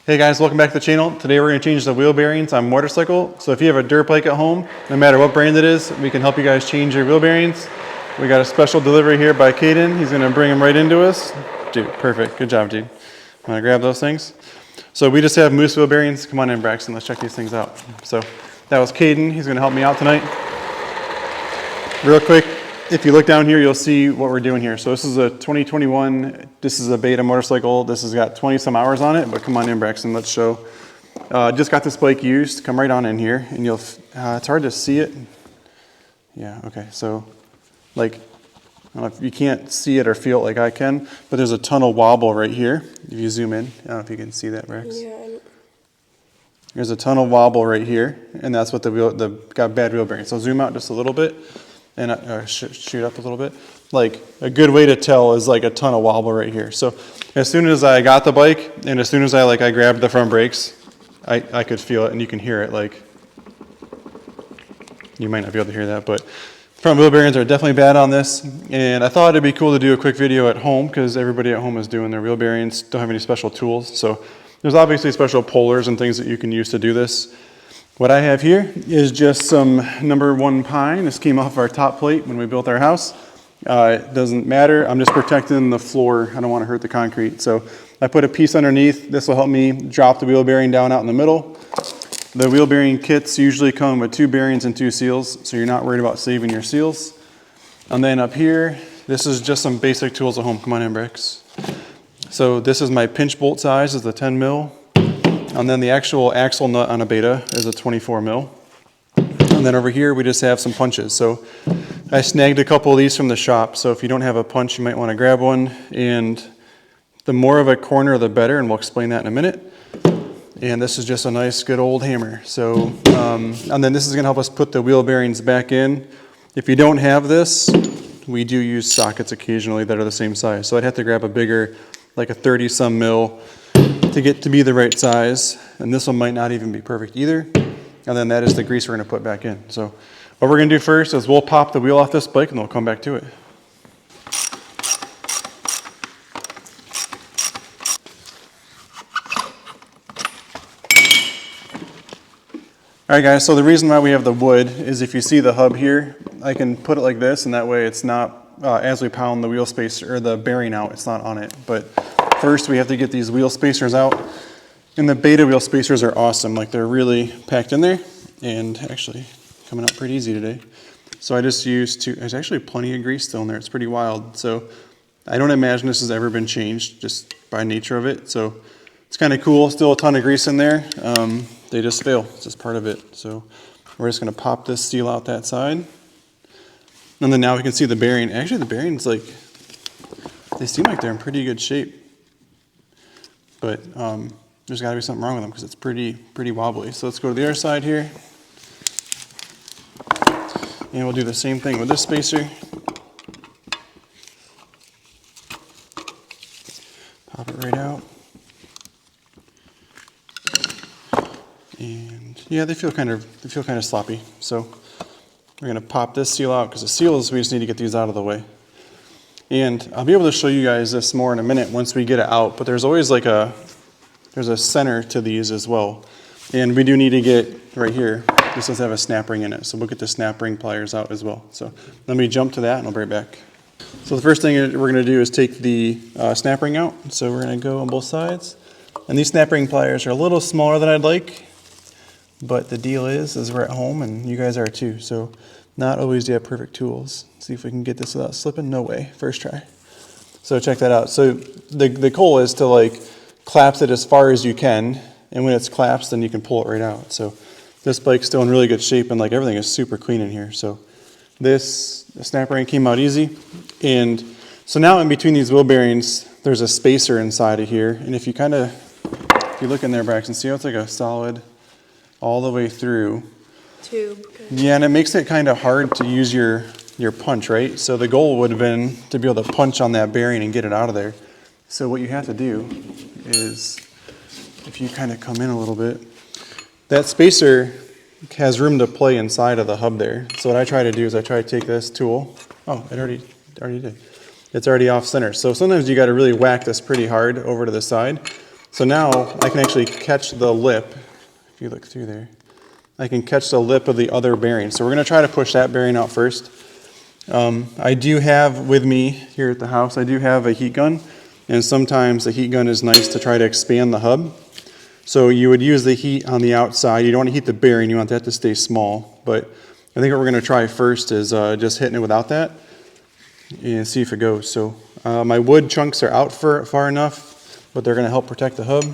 Hey guys, welcome back to the channel. Today we're going to change the wheel bearings on motorcycle. So if you have a dirt bike at home, no matter what brand it is, we can help you guys change your wheel bearings. We got a special delivery here by Caden. He's going to bring them right into us. Dude, perfect. Good job, dude. I'm going to grab those things. So we just have Moose wheel bearings. Come on in, Braxton. Let's check these things out. So that was Caden. He's going to help me out tonight. Real quick, if you look down here, you'll see what we're doing here. So this is a 2021, this is a beta motorcycle. This has got 20 some hours on it, but come on in, Braxton, let's show. Just got this bike used. Come right on in here and you'll, it's hard to see it. Yeah, okay, so like, I don't know if you can't see it or feel it like I can, but there's a ton of wobble right here. If you zoom in, I don't know if you can see that, Brax. Yeah. There's a ton of wobble right here, and that's what got bad wheel bearings. So zoom out just a little bit. And shoot up a little bit. Like a good way to tell is like a ton of wobble right here. So as soon as I got the bike and as soon as I grabbed the front brakes, I could feel it, and you can hear it. Like, you might not be able to hear that, but front wheel bearings are definitely bad on this. And I thought it'd be cool to do a quick video at home because everybody at home is doing their wheel bearings, don't have any special tools. So there's obviously special pullers and things that you can use to do this. What I have here is just some #1 pine. This came off our top plate when we built our house. It doesn't matter. I'm just protecting the floor. I don't want to hurt the concrete. So I put a piece underneath. This will help me drop the wheel bearing down out in the middle. The wheel bearing kits usually come with 2 bearings and 2 seals, so you're not worried about saving your seals. And then up here, this is just some basic tools at home. Come on in, Bricks. So this is my pinch bolt size, is a 10 mil. And then the actual axle nut on a beta is a 24 mil. And then over here we just have some punches. So I snagged a couple of these from the shop. So if you don't have a punch, you might want to grab one. And the more of a corner, the better. And we'll explain that in a minute. And this is just a nice, good old hammer. So, and then this is going to help us put the wheel bearings back in. If you don't have this, we do use sockets occasionally that are the same size. So I'd have to grab a bigger, like a 30 some mil, to get to be the right size, and this one might not even be perfect either. And then that is the grease we're going to put back in. So what we're going to do first is we'll pop the wheel off this bike and we'll come back to it. All right guys, so the reason why we have the wood is if you see the hub here, I can put it like this, and that way it's not, as we pound the wheel spacer or the bearing out, it's not on it. But first, we have to get these wheel spacers out, and the beta wheel spacers are awesome. Like, they're really packed in there, and actually coming out pretty easy today. So I just used there's actually plenty of grease still in there. It's pretty wild. So I don't imagine this has ever been changed just by nature of it. So it's kind of cool. Still a ton of grease in there. They just fail. It's just part of it. So we're just going to pop this seal out that side. And then now we can see the bearing. Actually, the bearings, like, they seem like they're in pretty good shape. But there's got to be something wrong with them because it's pretty wobbly. So let's go to the other side here. And we'll do the same thing with this spacer. Pop it right out. And yeah, they feel kind of sloppy. So we're going to pop this seal out because the seals, we just need to get these out of the way. And I'll be able to show you guys this more in a minute once we get it out, but there's always there's a center to these as well. And we do need to get right here, this does have a snap ring in it, so we'll get the snap ring pliers out as well. So let me jump to that and I'll bring it back. So the first thing we're going to do is take the snap ring out. So we're going to go on both sides. And these snap ring pliers are a little smaller than I'd like, but the deal is we're at home and you guys are too. So not always do you have perfect tools. See if we can get this without slipping. No way. First try. So check that out. So the goal is to collapse it as far as you can, and when it's collapsed, then you can pull it right out. So this bike's still in really good shape, and everything is super clean in here. So the snap ring came out easy. And so now in between these wheel bearings, there's a spacer inside of here. And if you look in there, Braxton, see how it's like a solid all the way through. Tube. Yeah, and it makes it kind of hard to use your punch, right? So the goal would have been to be able to punch on that bearing and get it out of there. So what you have to do is, if you kind of come in a little bit, that spacer has room to play inside of the hub there. So what I try to do is I try to take this tool. Oh, it already did. It's already off center. So sometimes you got to really whack this pretty hard over to the side. So now I can actually catch the lip. If you look through there, I can catch the lip of the other bearing. So we're going to try to push that bearing out first. I do have with me here at the house, I do have a heat gun, and sometimes the heat gun is nice to try to expand the hub. So you would use the heat on the outside. You don't want to heat the bearing, you want that to stay small. But I think what we're going to try first is just hitting it without that and see if it goes. So my wood chunks are out far enough, but they're going to help protect the hub.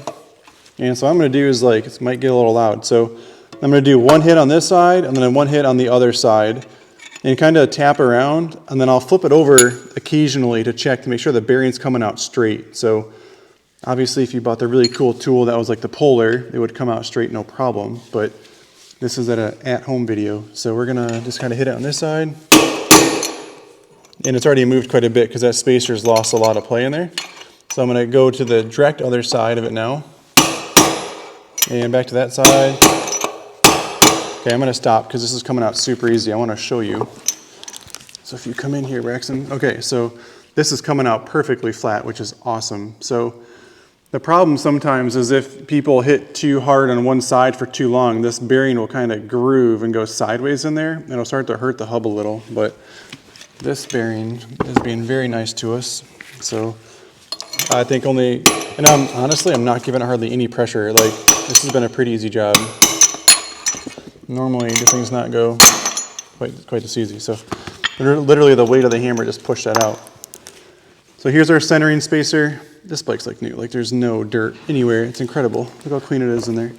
And so what I'm going to do is, like, it might get a little loud. So I'm going to do one hit on this side and then one hit on the other side and kind of tap around, and then I'll flip it over occasionally to check to make sure the bearing's coming out straight. So obviously if you bought the really cool tool that was like the Polar, it would come out straight no problem, but this is an at-home video. So we're going to just kind of hit it on this side. And it's already moved quite a bit because that spacer's lost a lot of play in there. So I'm going to go to the direct other side of it now. And back to that side. Okay, I'm going to stop because this is coming out super easy. I want to show you. So if you come in here, Braxton. Okay, so this is coming out perfectly flat, which is awesome. So the problem sometimes is if people hit too hard on one side for too long, this bearing will kind of groove and go sideways in there. It'll start to hurt the hub a little, but this bearing is being very nice to us. So I think and honestly, I'm not giving it hardly any pressure. Like, this has been a pretty easy job. Normally, do things not go quite this easy. So literally the weight of the hammer just pushed that out. So here's our centering spacer. This bike's like new. Like, there's no dirt anywhere. It's incredible. Look how clean it is in there.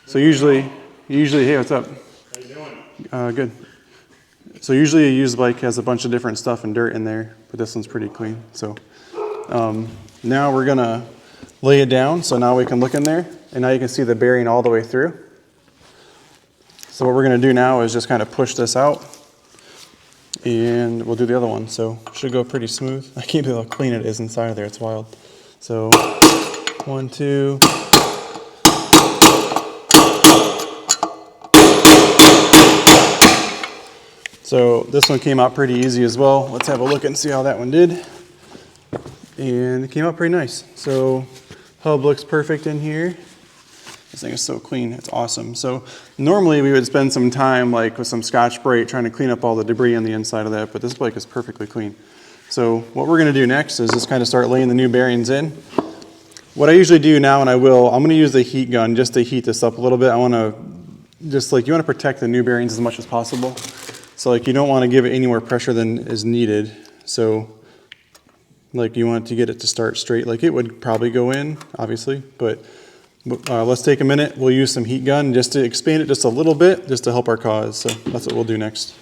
So usually, hey, what's up? How you doing? Good. So usually a used bike has a bunch of different stuff and dirt in there, but this one's pretty clean. So now we're gonna lay it down. So now we can look in there, and now you can see the bearing all the way through. So what we're going to do now is just kind of push this out, and we'll do the other one. So it should go pretty smooth. I can't believe how clean it is inside of there. It's wild. So 1, 2. So this one came out pretty easy as well. Let's have a look and see how that one did. And it came out pretty nice. So hub looks perfect in here. This thing is so clean, it's awesome. So normally we would spend some time like with some Scotch-Brite trying to clean up all the debris on the inside of that, but this bike is perfectly clean. So what we're gonna do next is just kind of start laying the new bearings in. What I usually do now, and I'm gonna use the heat gun just to heat this up a little bit. You wanna protect the new bearings as much as possible. So like, you don't wanna give it any more pressure than is needed. So like, you want to get it to start straight. Like, it would probably go in, obviously, but let's take a minute. We'll use some heat gun just to expand it just a little bit, just to help our cause. So that's what we'll do next.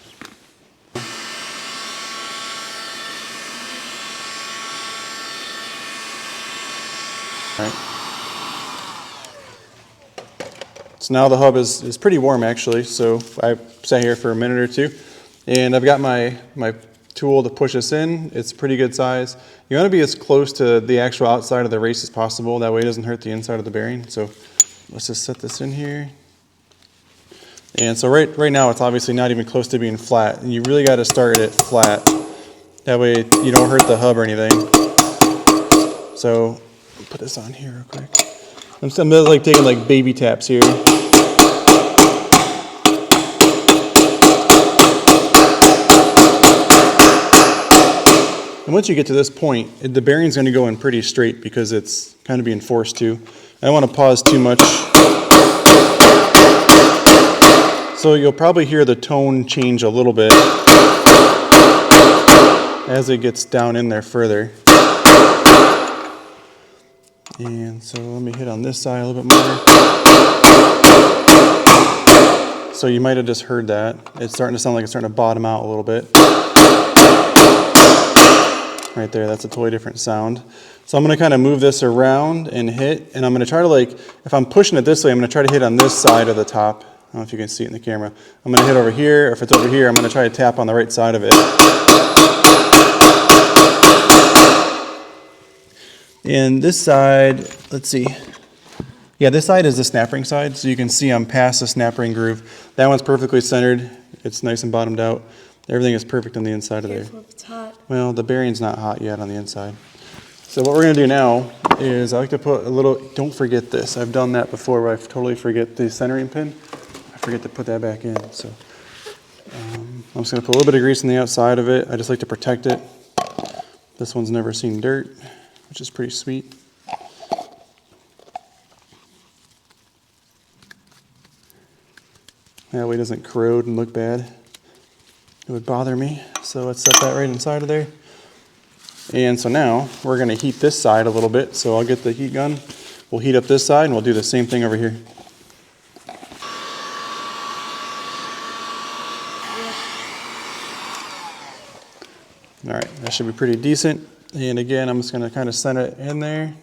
All right. So now the hub is pretty warm, actually. So I sat here for a minute or two, and I've got my tool to push this in. It's a pretty good size. You want to be as close to the actual outside of the race as possible. That way it doesn't hurt the inside of the bearing. So let's just set this in here. And so right now it's obviously not even close to being flat. And you really got to start it flat. That way you don't hurt the hub or anything. So I'll put this on here real quick. I'm just like taking like baby taps here. And once you get to this point, the bearing's going to go in pretty straight because it's kind of being forced to. I don't want to pause too much. So you'll probably hear the tone change a little bit as it gets down in there further. And so let me hit on this side a little bit more. So you might have just heard that. It's starting to sound like it's starting to bottom out a little bit. Right there, that's a totally different sound. So I'm going to kind of move this around and hit, and I'm going to try to, like, if I'm pushing it this way, I'm going to try to hit on this side of the top. I don't know if you can see it in the camera. I'm going to hit over here, or if it's over here, I'm going to try to tap on the right side of it. And this side, let's see. Yeah, this side is the snap ring side, so you can see I'm past the snap ring groove. That one's perfectly centered. It's nice and bottomed out. Everything is perfect on the inside of there. Careful if it's hot. Well, the bearing's not hot yet on the inside. So what we're gonna do now is I like to put a little, don't forget this. I've done that before where I totally forget the centering pin. I forget to put that back in. So I'm just gonna put a little bit of grease on the outside of it. I just like to protect it. This one's never seen dirt, which is pretty sweet. That way it doesn't corrode and look bad. It would bother me. So let's set that right inside of there. And so now we're gonna heat this side a little bit. So I'll get the heat gun. We'll heat up this side and we'll do the same thing over here. All right, that should be pretty decent. And again, I'm just gonna kind of set it in there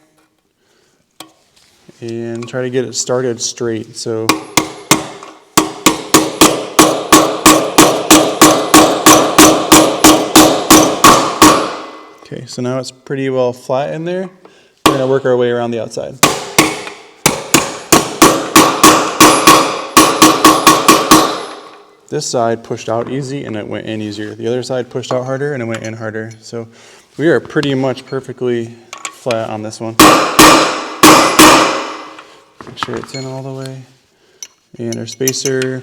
and try to get it started straight. So okay, so now it's pretty well flat in there. We're gonna work our way around the outside. This side pushed out easy and it went in easier. The other side pushed out harder and it went in harder. So we are pretty much perfectly flat on this one. Make sure it's in all the way. And our spacer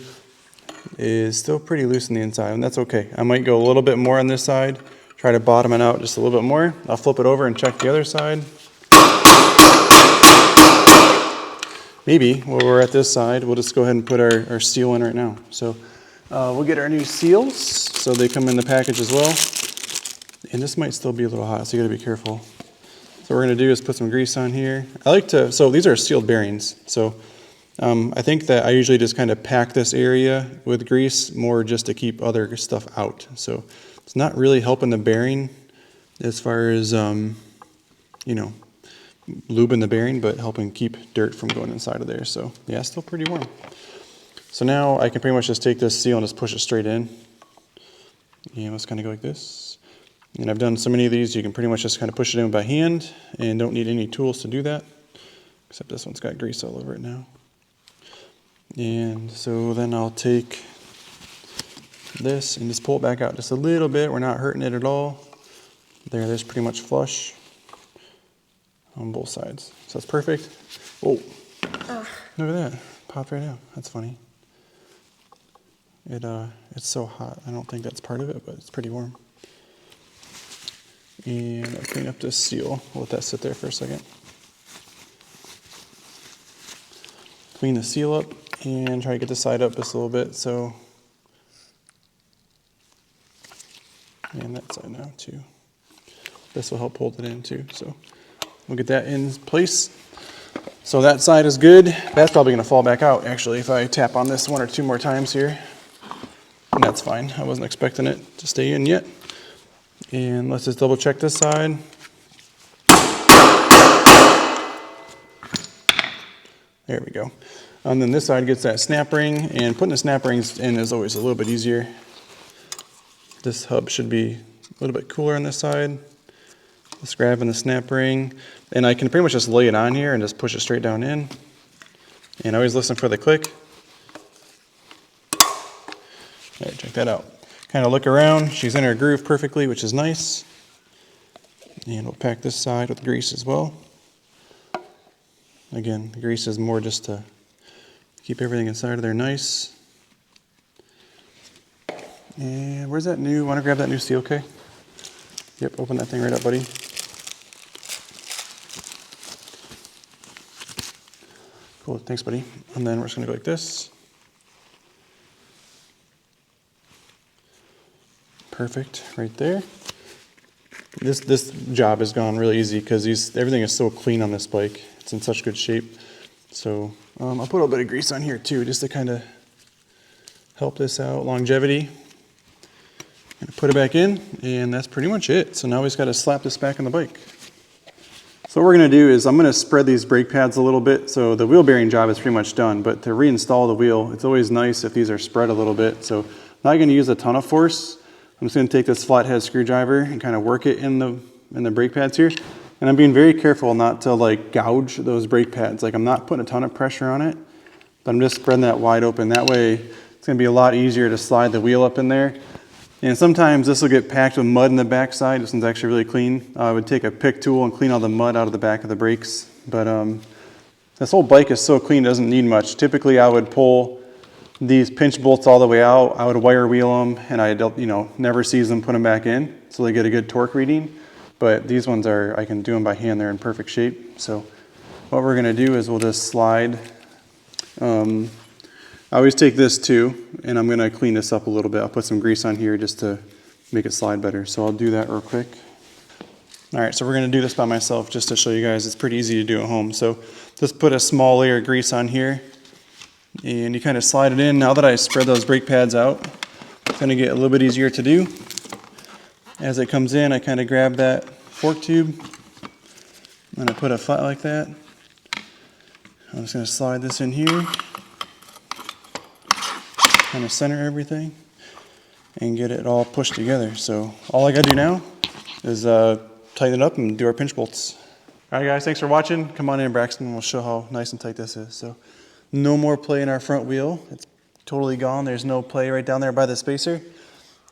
is still pretty loose on the inside, and that's okay. I might go a little bit more on this side, try to bottom it out just a little bit more. I'll flip it over and check the other side. Maybe while we're at this side, we'll just go ahead and put our seal in right now. So we'll get our new seals. So they come in the package as well. And this might still be a little hot, so you gotta be careful. So what we're gonna do is put some grease on here. I like to, so these are sealed bearings. So I think that I usually just kind of pack this area with grease more just to keep other stuff out. So it's not really helping the bearing as far as, you know, lubing the bearing, but helping keep dirt from going inside of there. So yeah, it's still pretty warm. So now I can pretty much just take this seal and just push it straight in. And let's kind of go like this. And I've done so many of these, you can pretty much just kind of push it in by hand and don't need any tools to do that. Except this one's got grease all over it now. And so then I'll take this and just pull it back out just a little bit. We're not hurting it at all. There's pretty much flush on both sides. So that's perfect. Oh, look at that. Popped right out. That's funny. It's so hot. I don't think that's part of it, but it's pretty warm. And I'll clean up this seal. We'll let that sit there for a second. Clean the seal up and try to get the side up just a little bit. So, and that side now too. This will help hold it in too. So we'll get that in place. So that side is good. That's probably gonna fall back out actually if I tap on this one or two more times here. And that's fine. I wasn't expecting it to stay in yet. And let's just double check this side. There we go. And then this side gets that snap ring, and putting the snap rings in is always a little bit easier. This hub should be a little bit cooler on this side. Just grabbing the snap ring, and I can pretty much just lay it on here and just push it straight down in. And always listen for the click. All right, check that out. Kind of look around. She's in her groove perfectly, which is nice. And we'll pack this side with grease as well. Again, the grease is more just to keep everything inside of there nice. And where's that new, want to grab that new seal, okay? Yep, open that thing right up, buddy. Cool, thanks, buddy. And then we're just gonna go like this. Perfect, right there. This job has gone really easy because everything is so clean on this bike. It's in such good shape. So I'll put a little bit of grease on here too, just to kind of help this out. Longevity. Gonna put it back in, and that's pretty much it. So now we just got to slap this back on the bike. So what we're gonna do is I'm gonna spread these brake pads a little bit. So the wheel bearing job is pretty much done, but to reinstall the wheel, it's always nice if these are spread a little bit. So I'm not gonna use a ton of force. I'm just going to take this flathead screwdriver and kind of work it in the brake pads here. And I'm being very careful not to like gouge those brake pads. Like I'm not putting a ton of pressure on it, but I'm just spreading that wide open. That way it's going to be a lot easier to slide the wheel up in there. And sometimes this will get packed with mud in the backside. This one's actually really clean. I would take a pick tool and clean all the mud out of the back of the brakes. But this whole bike is so clean, it doesn't need much. Typically I would pull these pinch bolts all the way out. I would wire wheel them, and I never seize them, put them back in so they get a good torque reading. But these ones I can do them by hand. They're in perfect shape. So what we're gonna do is we'll just slide. I always take this too, and I'm gonna clean this up a little bit. I'll put some grease on here just to make it slide better. So I'll do that real quick. All right, so we're gonna do this by myself just to show you guys. It's pretty easy to do at home. So just put a small layer of grease on here, and you kind of slide it in. Now that I spread those brake pads out, it's gonna get a little bit easier to do. As it comes in, I kind of grab that fork tube, and I put it flat like that. I'm just gonna slide this in here, kind of center everything, and get it all pushed together. So all I gotta do now is tighten it up and do our pinch bolts. All right guys, thanks for watching. Come on in, Braxton, and we'll show how nice and tight this is. So no more play in our front wheel. It's totally gone. There's no play right down there by the spacer.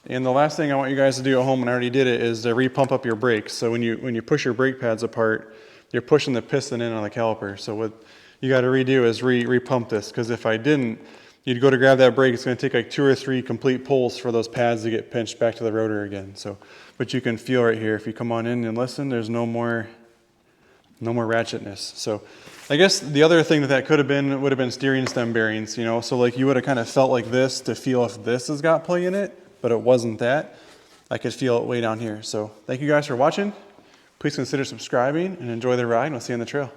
And the last thing I want you guys to do at home, and I already did it, is to re-pump up your brakes. So when you push your brake pads apart, you're pushing the piston in on the caliper. So what you got to redo is re-pump this, because if I didn't, you'd go to grab that brake, it's going to take like 2 or 3 complete pulls for those pads to get pinched back to the rotor again. So, but you can feel right here, if you come on in and listen, there's no more ratchetness. So I guess the other thing that could have been would have been steering stem bearings, so like you would have kind of felt like this to feel if this has got play in it, but it wasn't that. I could feel it way down here. So thank you guys for watching. Please consider subscribing and enjoy the ride, and we'll see you on the trail.